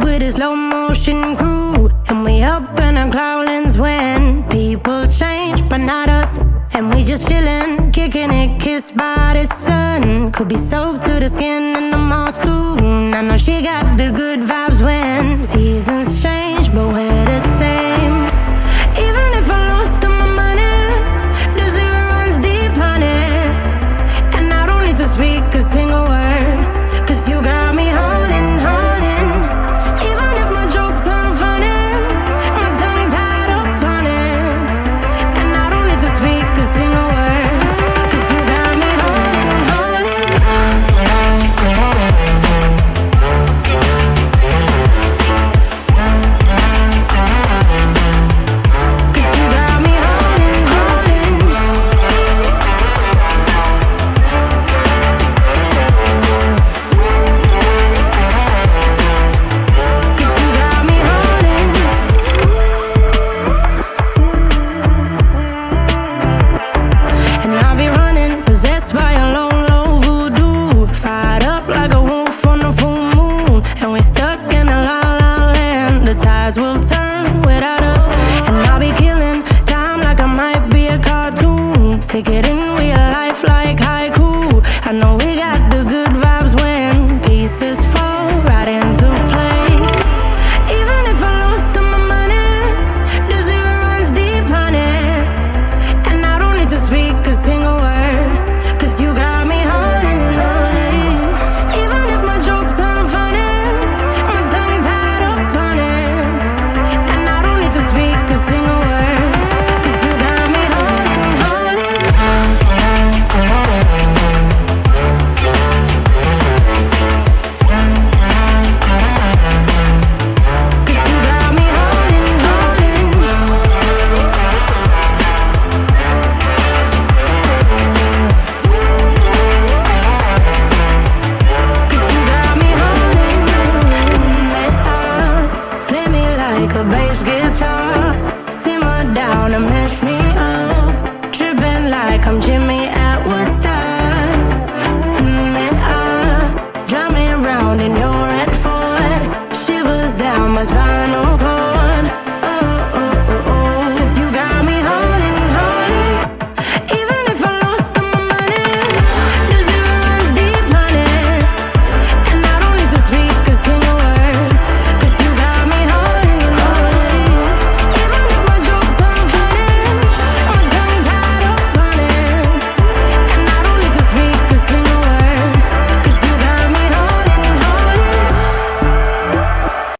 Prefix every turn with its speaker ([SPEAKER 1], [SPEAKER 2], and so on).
[SPEAKER 1] with a slow motion crew, and we up in our growlings when people change, but not us. And we just chillin', kicking it, kissed by the sun. Could be soaked to the skin in the mall soon. I know she got the good vibes when seasons change, but we're the same. Even if I lost all my money, the zero runs deep, honey. And I don't need to speak a single word, 'cause you got me holding, holding. Even if my jokes aren't funny, my tongue tied up on it. And I don't need to speak a single word, 'cause you got me holding, holding. 'Cause you got me holding, holding. 'Cause you got me holding. And I'll be running, possessed by a low, low voodoo. Fired up like a wolf on a full moon. And we're stuck in a la la land. The tides will turn without us. And I'll be killing time like I might be a cartoon. Take it in real life like haiku. I know we got the good vibes when pieces fall right into place. Even if I lost all my money, the zero runs deep, honey. And I don't need to speak a single word, 'cause you got me holding, holding. Even if my jokes aren't funny, my tongue tied up on it. And I don't need to speak a single word, 'cause you got me holding, holding. 'Cause you got me holding, holding. 'Cause you got me holding. Play me like a bass guitar, simmer down and mess me up, tripping like I'm Jimmy at Woodstock. Drumming round in your red Ford, shivers down my spine.